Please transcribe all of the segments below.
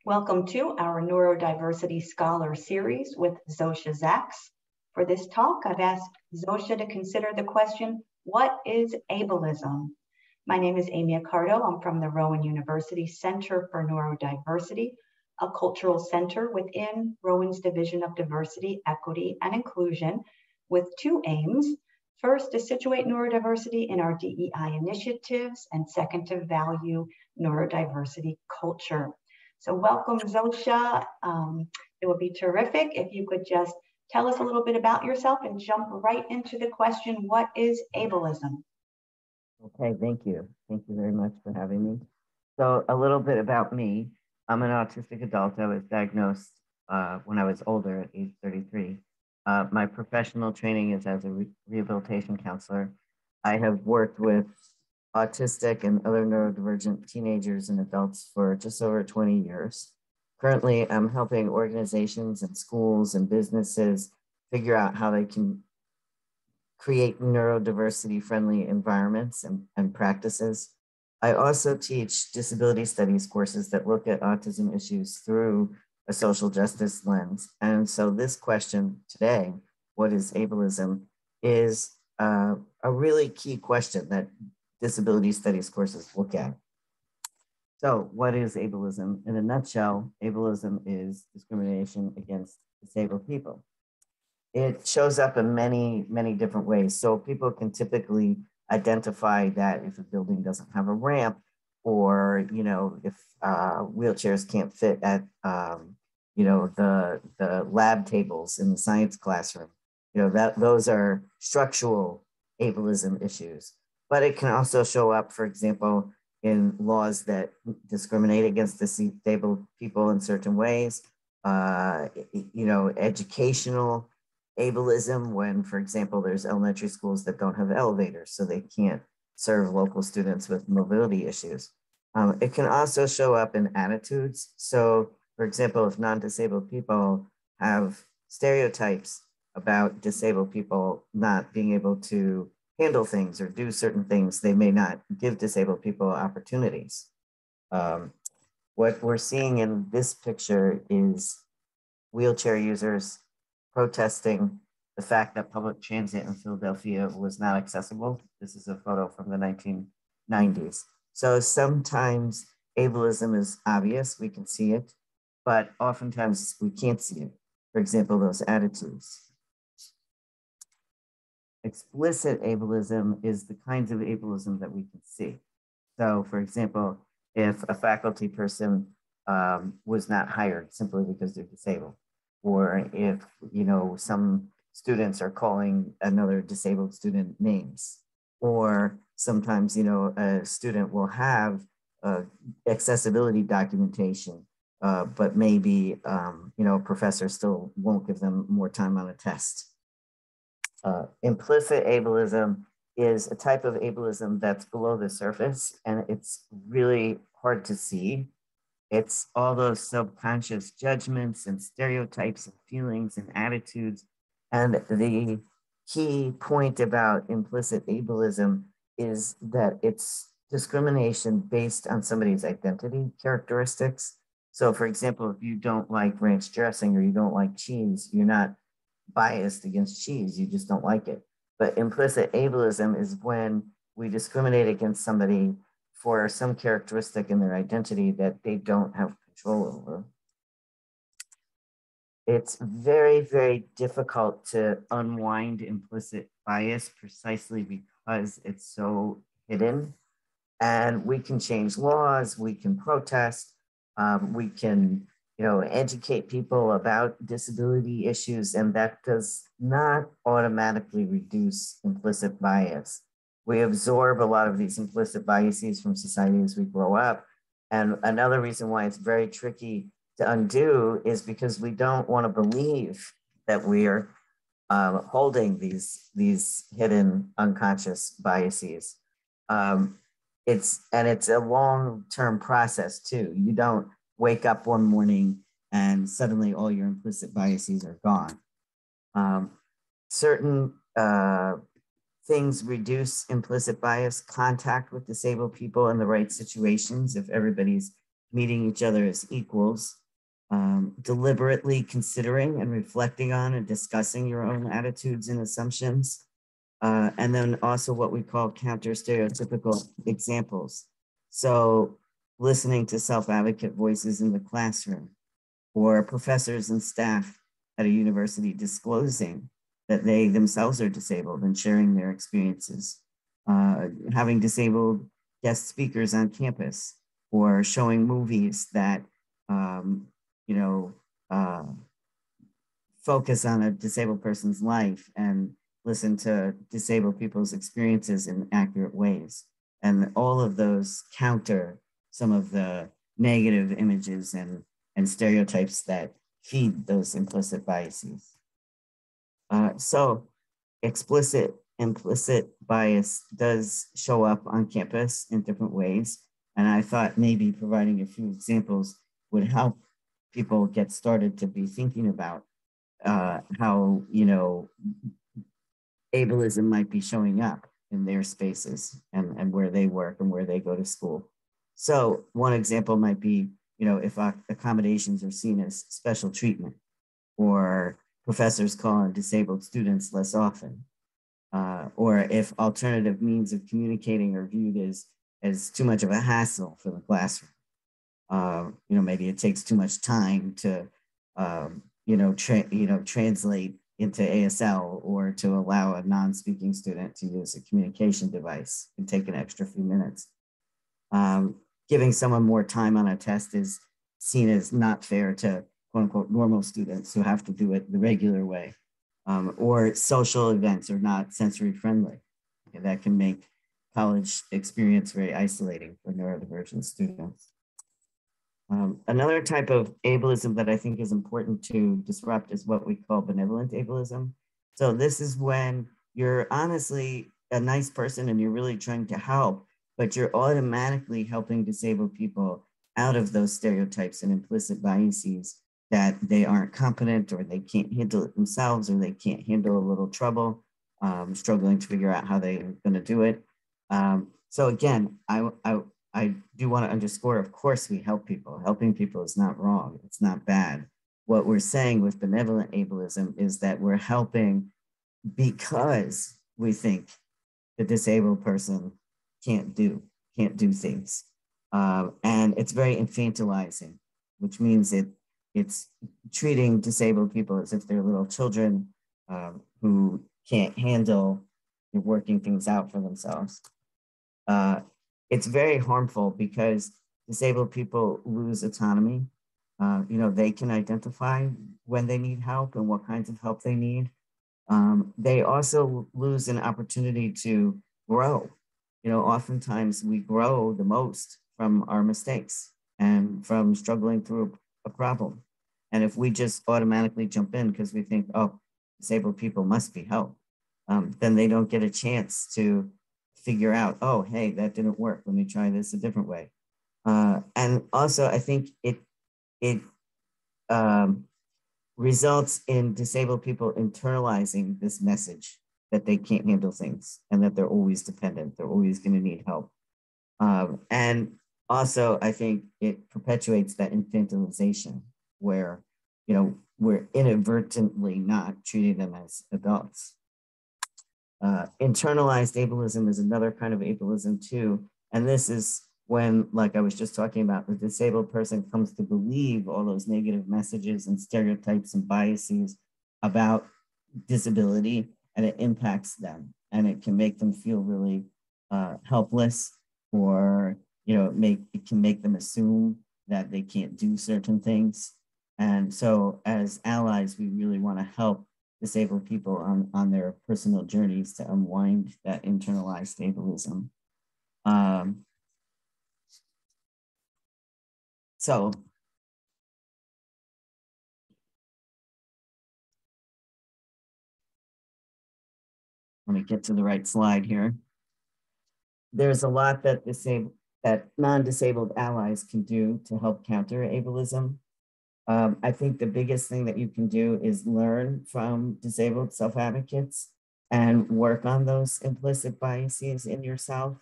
Welcome to our Neurodiversity Scholar Series with Zosia Zaks. For this talk, I've asked Zosia to consider the question, what is ableism? My name is Amy Accardo. I'm from the Rowan University Center for Neurodiversity, a cultural center within Rowan's Division of Diversity, Equity, and Inclusion, with two aims. First, to situate neurodiversity in our DEI initiatives, and second, to value neurodiversity culture. So welcome, Zosia. It would be terrific if you could just tell us a little bit about yourself and jump right into the question, what is ableism? Okay, thank you. Thank you very much for having me. So a little bit about me. I'm an autistic adult. I was diagnosed when I was older at age 33. My professional training is as a rehabilitation counselor. I have worked with autistic and other neurodivergent teenagers and adults for just over 20 years. Currently, I'm helping organizations and schools and businesses figure out how they can create neurodiversity friendly environments and practices. I also teach disability studies courses that look at autism issues through a social justice lens. And so this question today, what is ableism, is a really key question that disability studies courses look at. So what is ableism? In a nutshell, ableism is discrimination against disabled people. It shows up in many, many different ways. So people can typically identify that if a building doesn't have a ramp, or if wheelchairs can't fit at the lab tables in the science classroom, those are structural ableism issues. But it can also show up, for example, in laws that discriminate against disabled people in certain ways. Educational ableism, when, for example, there's elementary schools that don't have elevators, so they can't serve local students with mobility issues. It can also show up in attitudes. So, for example, if non-disabled people have stereotypes about disabled people not being able to handle things or do certain things, they may not give disabled people opportunities. What we're seeing in this picture is wheelchair users protesting the fact that public transit in Philadelphia was not accessible. This is a photo from the 1990s. So sometimes ableism is obvious, we can see it, but oftentimes we can't see it. For example, those attitudes. Explicit ableism is the kinds of ableism that we can see. So, for example, if a faculty person was not hired simply because they're disabled, or if some students are calling another disabled student names, or sometimes a student will have accessibility documentation, but maybe a professor still won't give them more time on a test. Implicit ableism is a type of ableism that's below the surface, and it's really hard to see. It's all those subconscious judgments and stereotypes and feelings and attitudes. And the key point about implicit ableism is that it's discrimination based on somebody's identity characteristics. So, for example, if you don't like ranch dressing or you don't like cheese, you're not biased against cheese, you just don't like it. But implicit ableism is when we discriminate against somebody for some characteristic in their identity that they don't have control over. It's very, very difficult to unwind implicit bias precisely because it's so hidden. And we can change laws, we can protest, we can educate people about disability issues, and that does not automatically reduce implicit bias. We absorb a lot of these implicit biases from society as we grow up. And another reason why it's very tricky to undo is because we don't want to believe that we are holding these hidden unconscious biases. It's a long-term process too. You don't wake up one morning and suddenly all your implicit biases are gone. Certain things reduce implicit bias: contact with disabled people in the right situations. If everybody's meeting each other as equals, deliberately considering and reflecting on and discussing your own attitudes and assumptions, and then also what we call counter stereotypical examples. So listening to self-advocate voices in the classroom, or professors and staff at a university disclosing that they themselves are disabled and sharing their experiences, having disabled guest speakers on campus, or showing movies that you know, focus on a disabled person's life and listen to disabled people's experiences in accurate ways. And all of those counter some of the negative images and stereotypes that feed those implicit biases. So explicit, implicit bias does show up on campus in different ways. And I thought maybe providing a few examples would help people get started to be thinking about how, you know, ableism might be showing up in their spaces and where they work and where they go to school. So one example might be, you know, if accommodations are seen as special treatment, or professors call on disabled students less often, or if alternative means of communicating are viewed as too much of a hassle for the classroom. You know, maybe it takes too much time to, translate into ASL, or to allow a non-speaking student to use a communication device and take an extra few minutes. Giving someone more time on a test is seen as not fair to quote unquote normal students who have to do it the regular way. Or social events are not sensory friendly. Okay, that can make college experience very isolating for neurodivergent students. Another type of ableism that I think is important to disrupt is what we call benevolent ableism. So this is when you're honestly a nice person and you're really trying to help, but you're automatically helping disabled people out of those stereotypes and implicit biases that they aren't competent, or they can't handle it themselves, or they can't handle a little trouble, struggling to figure out how they're going to do it. So again, I do want to underscore, of course, we help people. Helping people is not wrong. It's not bad. What we're saying with benevolent ableism is that we're helping because we think the disabled person can't do things. And it's very infantilizing, which means it's treating disabled people as if they're little children who can't handle working things out for themselves. It's very harmful because disabled people lose autonomy. They can identify when they need help and what kinds of help they need. They also lose an opportunity to grow. Oftentimes we grow the most from our mistakes and from struggling through a problem. And if we just automatically jump in because we think, oh, disabled people must be helped, then they don't get a chance to figure out, oh, hey, that didn't work. Let me try this a different way. And also, I think it results in disabled people internalizing this message that they can't handle things and that they're always dependent. They're always going to need help. And also, I think it perpetuates that infantilization where, we're inadvertently not treating them as adults. Internalized ableism is another kind of ableism too. And this is when, like I was just talking about, the disabled person comes to believe all those negative messages and stereotypes and biases about disability, and it impacts them, and it can make them feel really helpless, or it can make them assume that they can't do certain things. And so as allies, we really want to help disabled people on their personal journeys to unwind that internalized ableism. So let me get to the right slide here. There's a lot that non-disabled allies can do to help counter ableism. I think the biggest thing that you can do is learn from disabled self-advocates and work on those implicit biases in yourself,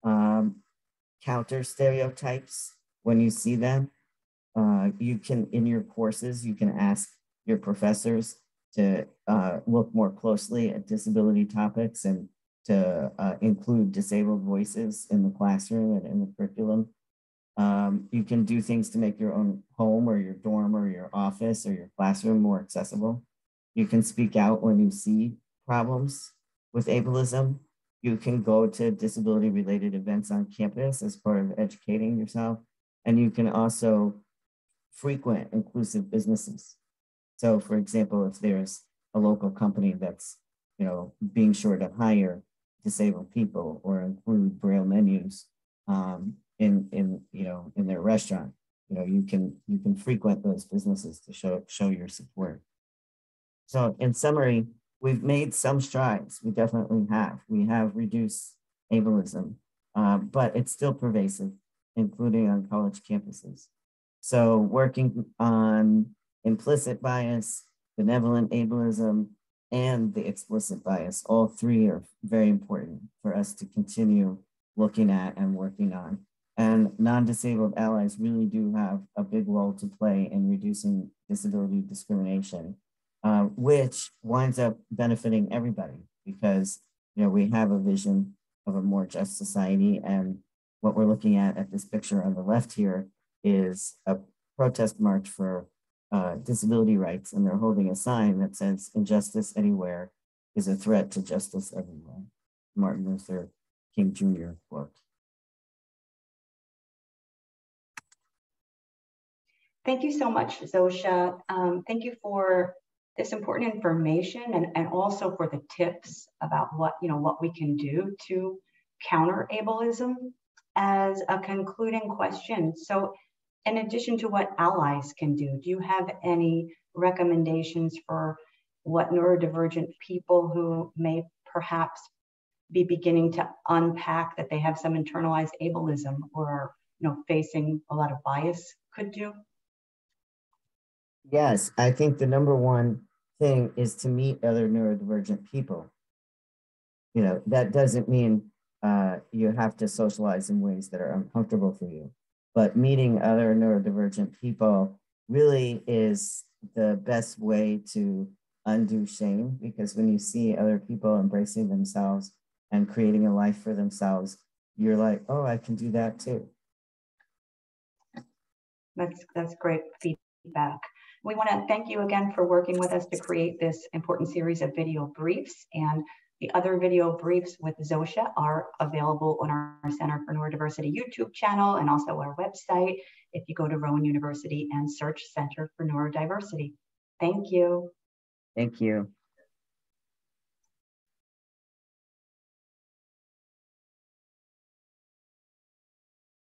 counter stereotypes, when you see them, you can, in your courses, you can ask your professors to look more closely at disability topics and to include disabled voices in the classroom and in the curriculum. You can do things to make your own home or your dorm or your office or your classroom more accessible. You can speak out when you see problems with ableism. You can go to disability-related events on campus as part of educating yourself. And you can also frequent inclusive businesses. So for example, if there's a local company that's, being sure to hire disabled people or include Braille menus in their restaurant, you can frequent those businesses to show your support. So in summary, we've made some strides. We definitely have. We have reduced ableism, but it's still pervasive, including on college campuses. So working on implicit bias, benevolent ableism, and the explicit bias, all three are very important for us to continue looking at and working on. And non-disabled allies really do have a big role to play in reducing disability discrimination, which winds up benefiting everybody because we have a vision of a more just society. And what we're looking at this picture on the left here is a protest march for disability rights, and they're holding a sign that says "Injustice anywhere is a threat to justice everywhere." Martin Luther King Jr. quote. Thank you so much, Zosha. Thank you for this important information and also for the tips about what we can do to counter ableism. As a concluding question, so in addition to what allies can do you have any recommendations for what neurodivergent people who may perhaps be beginning to unpack that they have some internalized ableism or facing a lot of bias could do? Yes, I think the number one thing is to meet other neurodivergent people. That doesn't mean you have to socialize in ways that are uncomfortable for you, but meeting other neurodivergent people really is the best way to undo shame, because when you see other people embracing themselves and creating a life for themselves, you're like, oh, I can do that too. That's great feedback. We want to thank you again for working with us to create this important series of video briefs, and the other video briefs with Zosha are available on our Center for Neurodiversity YouTube channel and also our website if you go to Rowan University and search Center for Neurodiversity. Thank you. Thank you.